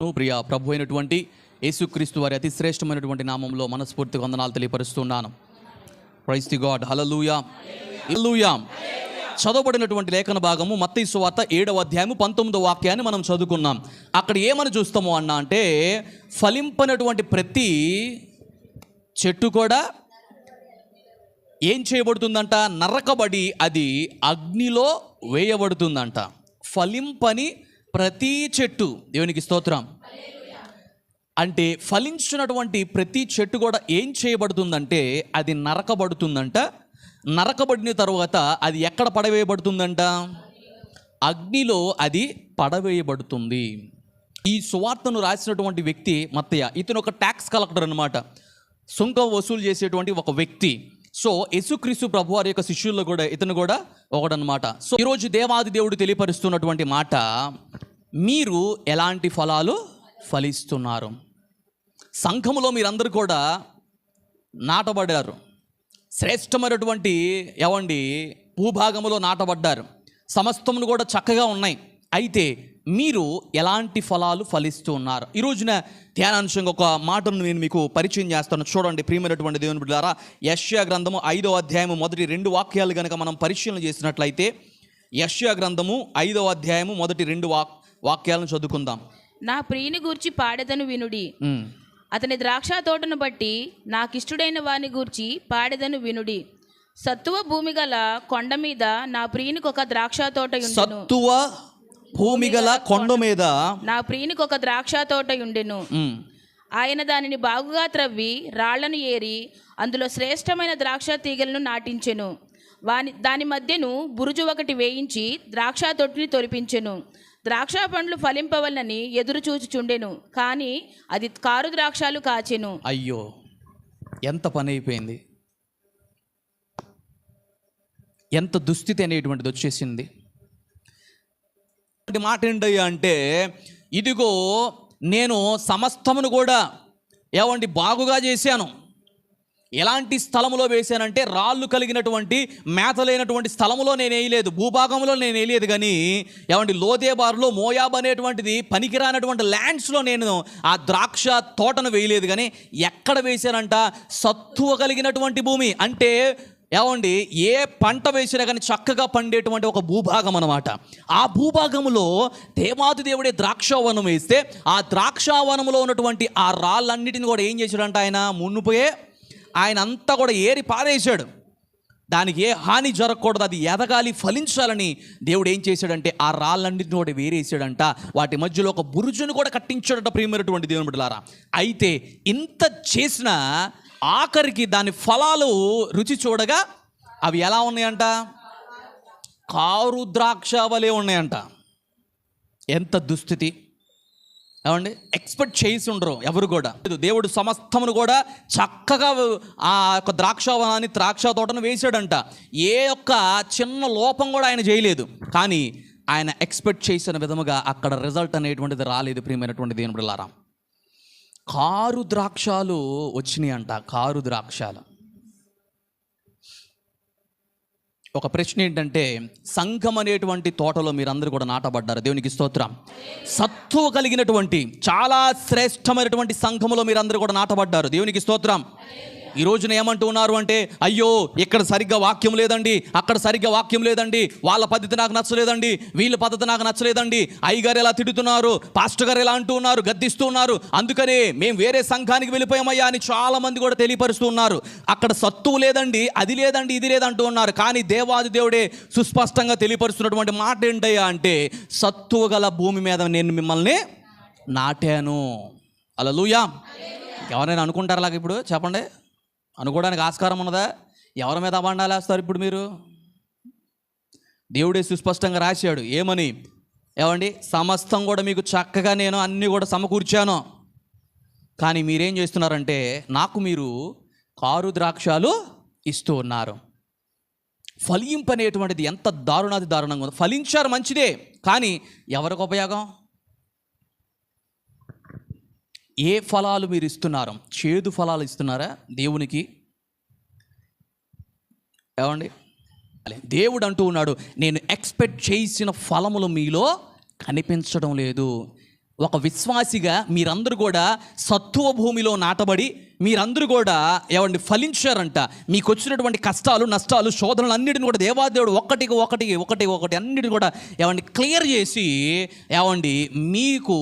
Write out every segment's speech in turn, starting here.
ప్రియ ప్రభు అయినటువంటి యేసుక్రీస్తు వారి అతి శ్రేష్టమైనటువంటి నామంలో మనస్ఫూర్తిగా వందనాలు తెలియపరుస్తున్నాను. Praise the God. Hallelujah hallelujah. చదవబడినటువంటి లేఖన భాగము మత్తయి సువార్త 7వ అధ్యాయము 19వ వాక్యాన్ని మనం చదువుకున్నాం. అక్కడ ఏమని చూస్తాము అంటే, ఫలింపనటువంటి ప్రతి చెట్టు కూడా ఏం చేయబడుతుందంట? నరకబడి అది అగ్నిలో వేయబడుతుందంట. ఫలింపని ప్రతి చెట్టు, దేవునికి స్తోత్రం. అంటే ఫలించినటువంటి ప్రతి చెట్టు కూడా ఏం చేయబడుతుందంటే అది నరకబడుతుందంట. నరకబడిన తర్వాత అది ఎక్కడ పడవేయబడుతుందంట? అగ్నిలో అది పడవేయబడుతుంది. ఈ సువార్తను రాసినటువంటి వ్యక్తి మత్తయ్య. ఇతను ఒక ట్యాక్స్ కలెక్టర్ అనమాట, సుంకం వసూలు చేసేటువంటి ఒక వ్యక్తి. సో యేసుక్రీస్తు ప్రభు వారి యొక్క శిష్యుల్లో కూడా ఇతను కూడా ఒకడనమాట. సో ఈరోజు దేవాది దేవుడు తెలియపరుస్తున్నటువంటి మాట, మీరు ఎలాంటి ఫలాలు ఫలిస్తున్నారు? సంఘములో మీరందరూ కూడా నాటబడ్డారు, శ్రేష్టమైనటువంటి భూభాగములో నాటబడ్డారు, సమస్తమును కూడా చక్కగా ఉన్నాయి. అయితే మీరు ఎలాంటి ఫలాలు ఫలిస్తూ ఉన్నారు? ఈ రోజున ధ్యానాంశంగా ఒక మాటను నేను మీకు పరిచయం చేస్తాను. చూడండి ప్రియమైనటువంటి దేవుని బిడ్డలారా, యెషయా గ్రంథము 5వ అధ్యాయము మొదటి 2 వాక్యాలు కనుక మనం పరిశీలన చేసినట్లయితే, యెషయా గ్రంథము 5వ అధ్యాయము మొదటి 2 వాక్యాలను చదువుకుందాం. నా ప్రియుని గూర్చి పాడెదను వినుడి, అతని ద్రాక్ష తోటను బట్టి నాకిష్టుడైన వాని గూర్చి పాడెదను వినుడి. సత్తువ భూమి గల కొండ మీద నా ప్రియునికి ఒక ద్రాక్ష తోట ఉండెను. సత్తువ భూమి గల కొండ మీద నా ప్రియునికి ఒక ద్రాక్ష తోట ఉండెను. ఆయన దానిని బాగుగా త్రవ్వి రాళ్లను ఏరి అందులో శ్రేష్టమైన ద్రాక్ష తీగలను నాటించెను. దాని మధ్యను బురుజు ఒకటి వేయించి ద్రాక్ష తొట్టిని తొలిపించెను. ద్రాక్ష పండ్లు ఫలింపవలనని ఎదురు చూచుచుండెను, కానీ అది కారు ద్రాక్షాలు కాచెను. అయ్యో, ఎంత పని అయిపోయింది! ఎంత దుస్థితి అనేటువంటిది వచ్చేసింది. మాట ఏంటయ్యా అంటే, ఇదిగో నేను సమస్తమును కూడా బాగుగా చేశాను. ఎలాంటి స్థలములో వేశానంటే, రాళ్ళు కలిగినటువంటి మేతలైనటువంటి స్థలములో నేను వేయలేదు, భూభాగంలో నేను వేయలేదు. కానీ లోదేబారులో మోయాబ్ అనేటువంటిది పనికిరానటువంటి ల్యాండ్స్లో నేను ఆ ద్రాక్ష తోటను వేయలేదు. కానీ ఎక్కడ వేశానంట? సత్తువ కలిగినటువంటి భూమి. అంటే ఏ పంట వేసినా కానీ చక్కగా పండేటువంటి ఒక భూభాగం అన్నమాట. ఆ భూభాగంలో దేవాది దేవుడే ద్రాక్షావనం వేస్తే, ఆ ద్రాక్షావనంలో ఉన్నటువంటి ఆ రాళ్ళన్నిటిని కూడా ఏం చేశాడంట? ఆయన మున్నుపోయే ఆయన అంతా కూడా ఏరి పారేశాడు. దానికి ఏ హాని జరగకూడదు, అది ఎదగాలి, ఫలించాలని దేవుడు ఏం చేశాడంటే ఆ రాళ్ళన్నింటిని కూడా వేరేసాడంట. వాటి మధ్యలో ఒక బురుజును కూడా కట్టించాడట. ప్రియమైనటువంటి దేవుని బిడ్డలారా, అయితే ఇంత చేసిన ఆఖరికి దాని ఫలాలు రుచి చూడగా అవి ఎలా ఉన్నాయంట? కారు ద్రాక్ష వలె ఉన్నాయంట. ఎంత దుస్థితి! ఎక్స్పెక్ట్ చేసి ఉండరు ఎవరు కూడా. దేవుడు సమస్తమును కూడా చక్కగా ఆ యొక్క ద్రాక్షావనాన్ని, ద్రాక్ష తోటను వేసాడంట. ఏ ఒక్క చిన్న లోపం కూడా ఆయన చేయలేదు. కానీ ఆయన ఎక్స్పెక్ట్ చేసిన విధముగా అక్కడ రిజల్ట్ అనేటువంటిది రాలేదు. ప్రియమైనటువంటి దేవుని బిడ్డలారా, కారు ద్రాక్షాలు వచ్చినాయి అంట. కారు ద్రాక్షాలు. ఒక ప్రశ్న ఏంటంటే, సంఘం అనేటువంటి తోటలో మీరందరూ కూడా నాటబడ్డారు. దేవునికి స్తోత్రం. సత్తువ కలిగినటువంటి చాలా శ్రేష్టమైనటువంటి సంఘములో మీరందరూ కూడా నాటబడ్డారు. దేవునికి స్తోత్రం. ఈ రోజున ఏమంటూ ఉన్నారు అంటే, అయ్యో ఇక్కడ సరిగ్గా వాక్యం లేదండి, అక్కడ సరిగ్గా వాక్యం లేదండి, వాళ్ళ పద్ధతి నాకు నచ్చలేదండి, వీళ్ళ పద్ధతి నాకు నచ్చలేదండి, అయ్యగారు ఎలా తిడుతున్నారు, పాస్టర్ గారు ఎలా అంటూ ఉన్నారు, గద్దిస్తూ ఉన్నారు, అందుకనే మేము వేరే సంఘానికి వెళ్ళిపోయామయ్యా అని చాలా మంది కూడా తెలియపరుస్తూ ఉన్నారు. అక్కడ సత్తువు లేదండి, అది లేదండి, ఇది లేదంటూ ఉన్నారు. కానీ దేవాది దేవుడే సుస్పష్టంగా తెలియపరుస్తున్నటువంటి మాట ఏంటయ్యా అంటే, సత్తువ గల భూమి మీద నేను మిమ్మల్ని నాటాను. హల్లెలూయా. ఎవరైనా అనుకుంటారు అలాగ? ఇప్పుడు చెప్పండి, అనుకోవడానికి ఆస్కారం ఉన్నదా? ఎవరి మీద అబండాలు వేస్తారు ఇప్పుడు మీరు? దేవుడే సుస్పష్టంగా రాశాడు. ఏమని? సమస్తం కూడా మీకు చక్కగా నేను అన్నీ కూడా సమకూర్చాను. కానీ మీరేం చేస్తున్నారంటే, నాకు మీరు కారు ద్రాక్షాలు ఇస్తూ ఉన్నారు. ఫలింపు అనేటువంటిది ఎంత దారుణాది దారుణంగా ఉంది. ఫలించారు, మంచిదే, కానీ ఎవరికి ఉపయోగం? ఏ ఫలాలు మీరు ఇస్తున్నారు? చేదు ఫలాలు ఇస్తున్నారా దేవునికి? దేవుడు అంటూ ఉన్నాడు, నేను ఎక్స్పెక్ట్ చేసిన ఫలములు మీలో కనిపించడం లేదు. ఒక విశ్వాసిగా మీరందరూ కూడా సత్తువ భూమిలో నాటబడి మీరందరూ కూడా ఏమండి ఫలించారంట. మీకు వచ్చినటువంటి కష్టాలు, నష్టాలు, శోధనలు అన్నిటిని కూడా దేవాదేవుడు ఒకటి అన్నిటిని కూడా ఏమండి క్లియర్ చేసి ఏమండి మీకు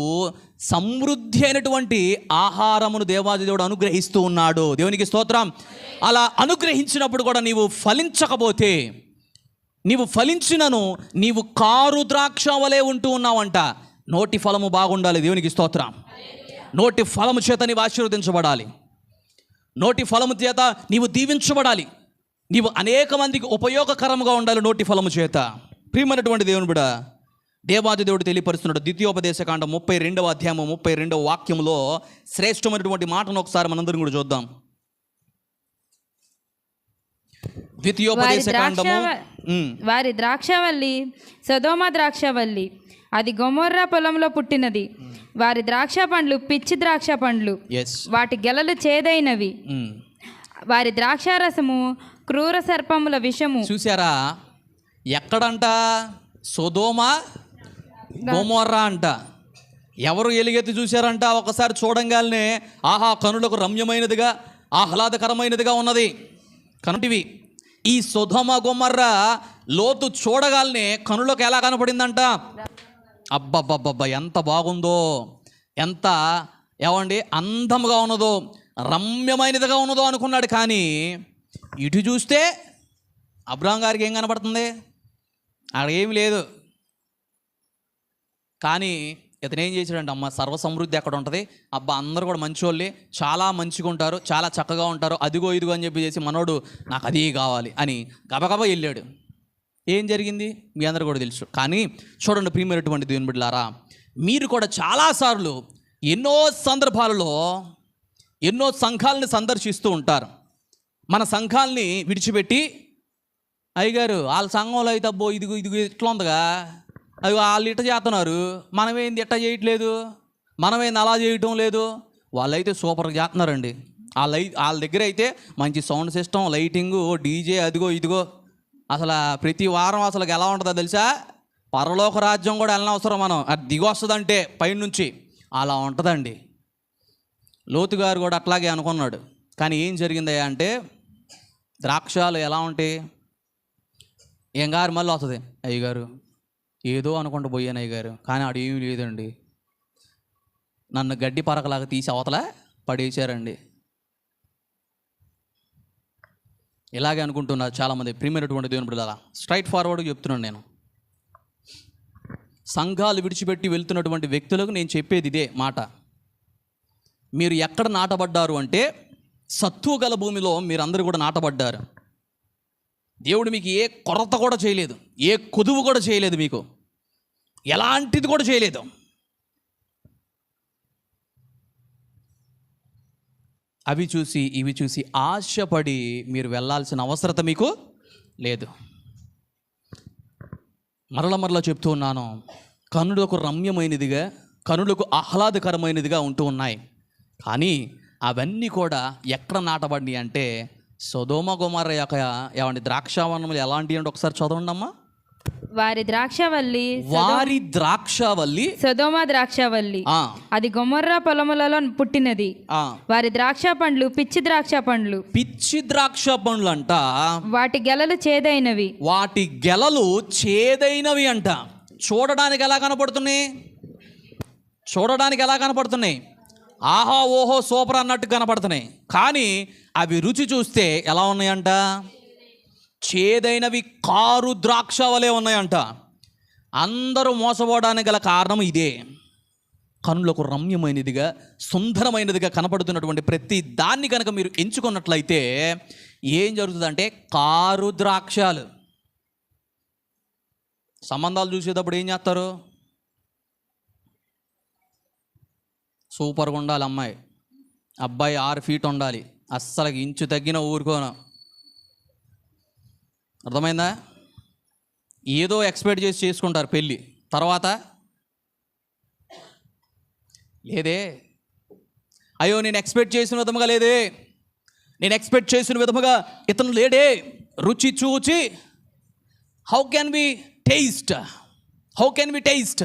సమృద్ధి అయినటువంటి ఆహారమును దేవాదేవుడు అనుగ్రహిస్తూ ఉన్నాడు. దేవునికి స్తోత్రం. అలా అనుగ్రహించినప్పుడు కూడా నీవు ఫలించకపోతే, నీవు ఫలించినను నీవు కారు ద్రాక్ష వలె ఉంటూ ఉన్నావంట. నోటి ఫలము బాగుండాలి. దేవునికి స్తోత్రం. నోటి ఫలము చేత నీవు ఆశీర్వదించబడాలి. నోటి ఫలము చేత నీవు దీవించబడాలి. నీవు అనేక మందికి ఉపయోగకరంగా ఉండాలి నోటి ఫలము చేత. ప్రియమైనటువంటి దేవుని బిడ్డ, దేవాది దేవుడు తెలియపరుస్తున్నాడు. ద్వితీయోపదేశకాండం 32వ అధ్యాయం 32వ వాక్యంలో శ్రేష్టమైనటువంటి మాటను ఒకసారి మనందరం కూడా చూద్దాం. ద్వితీయోపదేశకాండము వారి ద్రాక్షవల్లి సొదొమ ద్రాక్షవల్లి, అది గొమొర్రా పొలంలో పుట్టినది. వారి ద్రాక్ష పండ్లు పిచ్చి ద్రాక్ష పండ్లు, వాటి గెలలు చేదైనవి. వారి ద్రాక్షారసము క్రూర సర్పముల విషము. చూసారా, ఎక్కడంట? సొదొమ గొమొర్రా అంట. ఎవరు ఎలుగెత్తి చూశారంట? ఒకసారి చూడంగానే ఆహా, కనులకు రమ్యమైనదిగా ఆహ్లాదకరమైనదిగా ఉన్నది కనుటివి. ఈ సొదొమ గొమొర్రా లోతు చూడగానే కనులకు ఎలా కనపడిందంట? అబ్బబ్బబ్బబ్బా, ఎంత బాగుందో, ఎంత ఏమండి అందముగా ఉన్నదో, రమ్యమైనదిగా ఉన్నదో అనుకున్నాడు. కానీ ఇటు చూస్తే అబ్రాహం గారికి ఏం కనపడుతుంది? అక్కడ ఏమి లేదు. కానీ ఇతను ఏం చేశాడంటే, అమ్మ సర్వ సమృద్ధి ఎక్కడ ఉంటుంది, అబ్బా అందరూ కూడా మంచోళ్ళే, చాలా మంచిగా ఉంటారు, చాలా చక్కగా ఉంటారు, అదిగో ఇదిగో అని చెప్పి చేసి మనోడు నాకు అది కావాలి అని గబగబా వెళ్ళాడు. ఏం జరిగింది మీ అందరూ కూడా తెలుసు. కానీ చూడండి ప్రియమైనటువంటి దేవుని బిడ్డలారా, మీరు కూడా చాలాసార్లు ఎన్నో సందర్భాలలో ఎన్నో సంఘాలని సందర్శిస్తూ ఉంటారు. మన సంఘాలని విడిచిపెట్టి, అయ్యగారు వాళ్ళ సంఘంలో అయితే అబ్బో ఇదిగో ఇట్లా ఉందిగా, అది వాళ్ళు ఇట్ట చేస్తున్నారు, మనమేంది ఇట్ట చేయట్లేదు, మనమేంది అలా చేయటం లేదు, వాళ్ళైతే సూపర్గా చేస్తున్నారండి, వాళ్ళ దగ్గర అయితే మంచి సౌండ్ సిస్టమ్, లైటింగు, డీజే, అదిగో ఇదిగో. అసలు ప్రతి వారం అసలు ఎలా ఉంటుందో తెలుసా? పరలోక రాజ్యం కూడా వెళ్ళనవసరం మనం, అది దిగొస్తుందంటే పైనుంచి అలా ఉంటుందండి. లోతు గారు కూడా అట్లాగే అనుకున్నాడు. కానీ ఏం జరిగిందయ్యా అంటే, ద్రాక్షాలు ఎలా ఉంటాయి? ఏం గారు మళ్ళీ వస్తుంది, అయ్యగారు ఏదో అనుకుంటూ పోయాను అయ్యగారు, కానీ ఆడు ఏమీ లేదండి, నన్ను గడ్డి పరకలాగా తీసి అవతల పడేశారండి. ఇలాగే అనుకుంటున్నారు చాలామంది. ప్రియమైనటువంటి దేవుని బిడ్డలారా, స్ట్రైట్ ఫార్వర్డ్గా చెప్తున్నాను నేను. సంఘాలు విడిచిపెట్టి వెళ్తున్నటువంటి వ్యక్తులకు నేను చెప్పేది ఇదే మాట. మీరు ఎక్కడ నాటబడ్డారు అంటే, సత్తువ గల భూమిలో మీరందరూ కూడా నాటబడ్డారు. దేవుడు మీకు ఏ కొరత కూడా చేయలేదు, ఏ కొదువు కూడా చేయలేదు, మీకు ఎలాంటిది కూడా చేయలేదు. అవి చూసి ఇవి చూసి ఆశపడి మీరు వెళ్ళాల్సిన అవసరత మీకు లేదు. మరల చెప్తూ ఉన్నాను, కనులకు రమ్యమైనదిగా, కనులకు ఆహ్లాదకరమైనదిగా ఉంటూ ఉన్నాయి. కానీ అవన్నీ కూడా ఎక్కడ నాటబడి అంటే, సొదొమ గొమొర్రా యొక్క ఏమండి ద్రాక్షావనములు ఎలాంటివి అంటే ఒకసారి చదవండి అమ్మా. వారి ద్రాక్షవల్లి సొదొమ ద్రాక్షవల్లి, అది గొమొర్రా పొలములలో పుట్టినది. వారి ద్రాక్ష పండ్లు పిచ్చి ద్రాక్ష పండ్లు. పిచ్చి ద్రాక్ష పండ్లు అంట. వాటి గెలలు చేదైనవి. వాటి గెలలు చేదైనవి అంట. చూడడానికి ఎలా కనపడుతున్నాయి? ఆహా ఓహో సూపర్ అన్నట్టు కనపడుతున్నాయి. కానీ అవి రుచి చూస్తే ఎలా ఉన్నాయంట? చేదైనవి, కారు ద్రాక్ష వలె ఉన్నాయంట. అందరూ మోసపోవడానికి గల కారణం ఇదే. కనులకు రమ్యమైనదిగా, సుందరమైనదిగా కనపడుతున్నటువంటి ప్రతి దాన్ని కనుక మీరు ఎంచుకున్నట్లయితే ఏం జరుగుతుందంటే, కారు ద్రాక్షాలు. సంబంధాలు చూసేటప్పుడు ఏం చేస్తారు? సూపర్గా ఉండాలి అమ్మాయి, అబ్బాయి 6 ఫీట్ ఉండాలి, అస్సలు ఇంచు తగ్గిన ఊరుకోను. అర్థమైందా? ఏదో ఎక్స్పెక్ట్ చేసి చేసుకుంటారు పెళ్ళి. తర్వాత లేదే, అయ్యో నేను ఎక్స్పెక్ట్ చేసిన విధముగా లేదే, నేను ఎక్స్పెక్ట్ చేసిన విధముగా ఇతను లేడే. రుచి చూచి హౌ కెన్ వి టేస్ట్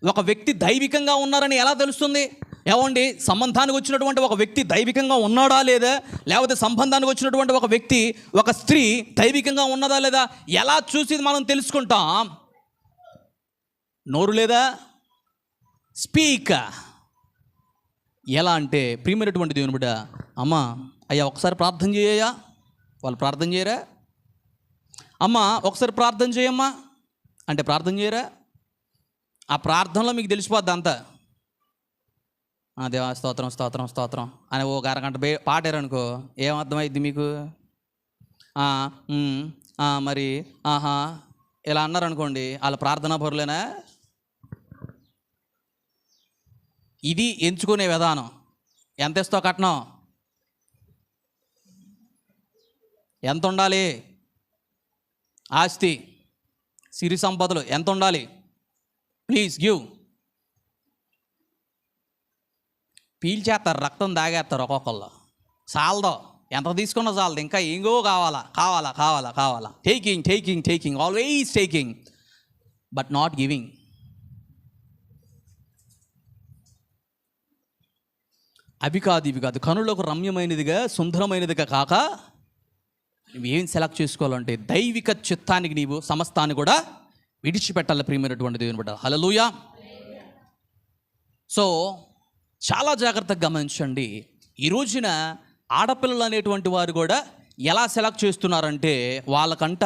ఒక వ్యక్తి దైవికంగా ఉన్నారని ఎలా తెలుస్తుంది? ఏమండి, సంబంధానికి వచ్చినటువంటి ఒక వ్యక్తి దైవికంగా ఉన్నాడా లేదా, లేకపోతే సంబంధానికి వచ్చినటువంటి ఒక వ్యక్తి, ఒక స్త్రీ దైవికంగా ఉన్నదా లేదా ఎలా చూసి మనం తెలుసుకుంటాం? నోరు లేదా? స్పీక్. ఎలా అంటే ప్రియమైనటువంటి దేవుని బిడ్డ, అమ్మా అయ్యా ఒకసారి ప్రార్థన చేయయ్యా, వాళ్ళు ప్రార్థన చేయరా? అమ్మా ఒకసారి ప్రార్థన చేయమ్మా అంటే ప్రార్థన చేయరా? ఆ ప్రార్థనలో మీకు తెలిసిపోద్ది అంతా. దేవా స్తోత్రం స్తోత్రం స్తోత్రం అని ఒక అరగంట పాడారనుకో, ఏమర్థమైద్ది మీకు? మరి ఆహా ఇలా అన్నారనుకోండి, వాళ్ళ ప్రార్థనా పరులేనా? ఇది ఎంచుకునే విధానం. ఎంత ఇస్తావు కట్నం? ఎంత ఉండాలి? ఆస్తి, సిరి సంపదలు ఎంత ఉండాలి? Please give. పీల్చేస్తారు, రక్తం తాగేస్తారు ఒక్కొక్కళ్ళు. చాలదో, ఎంత తీసుకున్నా చాలదు, ఇంకా ఇంకో కావాలా కావాలా కావాలా కావాలా. Taking taking taking, always taking, but not giving. అవి కాదు ఇవి కాదు, కనులకు రమ్యమైనదిగా సుందరమైనదిగా కాక నువ్వేం సెలెక్ట్ చేసుకోవాలంటే దైవిక చిత్తానికి నీవు సమస్తాన్ని కూడా విడిచిపెట్టాలి. ప్రియమైనటువంటి దేవుని బిడ్డ, హల్లెలూయా. సో చాలా జాగ్రత్తగా గమనించండి. ఈ రోజున ఆడపిల్లలు అనేటువంటి వారు కూడా ఎలా సెలెక్ట్ చేస్తున్నారంటే, వాళ్ళకంట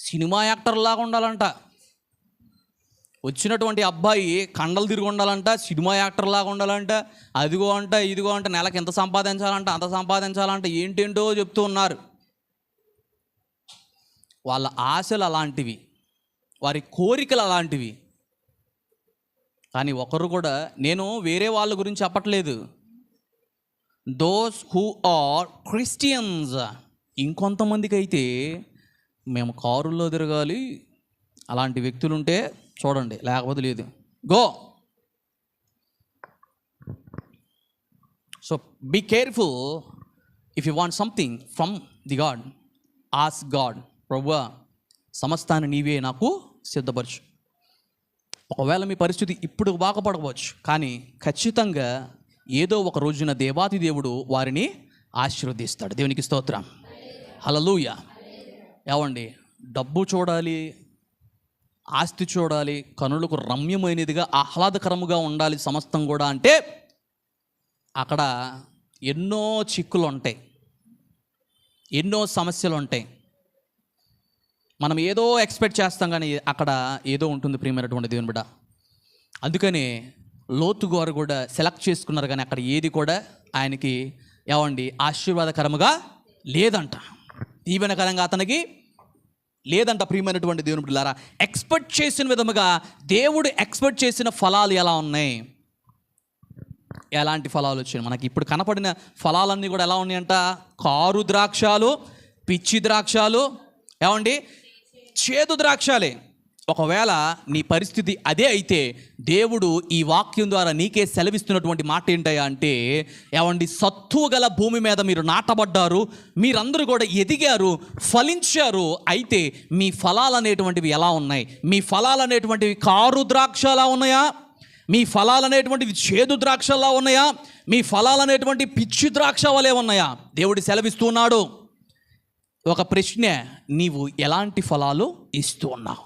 సినిమా యాక్టర్లాగా ఉండాలంట. వచ్చినటువంటి అబ్బాయి కండలు తిరిగి ఉండాలంట, సినిమా యాక్టర్లాగా ఉండాలంట, అదిగో అంట ఇదిగో అంట, నెలకి ఎంత సంపాదించాలంట అంత సంపాదించాలంట, ఏంటేంటో చెప్తూ ఉన్నారు. వాళ్ళ ఆశలు అలాంటివి, వారి కోరికలు అలాంటివి. కానీ ఒకరు కూడా, నేను వేరే వాళ్ళ గురించి చెప్పట్లేదు, దోస్ హూ ఆర్ క్రిస్టియన్స్. ఇంకొంతమందికి అయితే మేము కారుల్లో తిరగాలి, అలాంటి వ్యక్తులు ఉంటే చూడండి, లేకపోతే లేదు. Go. So be careful. If you want something from the God, ask God, ప్రభువా సమస్తాన్ని నీవే నాకు సిద్ధపరచు. ఒకవేళ మీ పరిస్థితి ఇప్పుడు బాగుపడవచ్చు, కానీ ఖచ్చితంగా ఏదో ఒక రోజున దేవాది దేవుడు వారిని ఆశీర్వదిస్తాడు. దేవునికి స్తోత్రం, హల్లెలూయా. ఏమండి, డబ్బు చూడాలి, ఆస్తి చూడాలి, కనులకు రమ్యమైనదిగా ఆహ్లాదకరముగా ఉండాలి సమస్తం కూడా అంటే అక్కడ ఎన్నో చిక్కులు ఉంటాయి, ఎన్నో సమస్యలు ఉంటాయి. మనం ఏదో ఎక్స్పెక్ట్ చేస్తాం, కానీ అక్కడ ఏదో ఉంటుంది ప్రియమైనటువంటి దేవుని బిడ్డ. అందుకని లోతు గారు కూడా సెలెక్ట్ చేసుకున్నారు, కానీ అక్కడ ఏది కూడా ఆయనకి ఏమండి ఆశీర్వాదకరముగా లేదంట, దీవెనకరంగా అతనికి లేదంట. ప్రియమైనటువంటి దేవుని బిడ్డలారా, ఎక్స్పెక్ట్ చేసిన విధముగా దేవుడు ఎక్స్పెక్ట్ చేసిన ఫలాలు ఎలా ఉన్నాయి? ఎలాంటి ఫలాలు వచ్చాయి? మనకి ఇప్పుడు కనపడిన ఫలాలన్నీ కూడా ఎలా ఉన్నాయంట? కారు ద్రాక్షాలు, పిచ్చి ద్రాక్షాలు, ఏమండి చేదు ద్రాక్షాలే. ఒకవేళ నీ పరిస్థితి అదే అయితే దేవుడు ఈ వాక్యం ద్వారా నీకే సెలవిస్తున్నటువంటి మాట ఏంటయ్యా అంటే, ఏమండి సత్తువ గల భూమి మీద మీరు నాటబడ్డారు, మీరందరూ కూడా ఎదిగారు, ఫలించారు. అయితే మీ ఫలాలు అనేటువంటివి ఎలా ఉన్నాయి? మీ ఫలాలు అనేటువంటివి కారు ద్రాక్షలా ఉన్నాయా? మీ ఫలాలు అనేటువంటివి చేదు ద్రాక్షలా ఉన్నాయా? మీ ఫలాలు అనేటువంటి పిచ్చి ద్రాక్ష వలె ఉన్నాయా? దేవుడు సెలవిస్తున్నాడు. ఒక ప్రశ్న, నీవు ఎలాంటి ఫలాలు ఇస్తూ ఉన్నావు?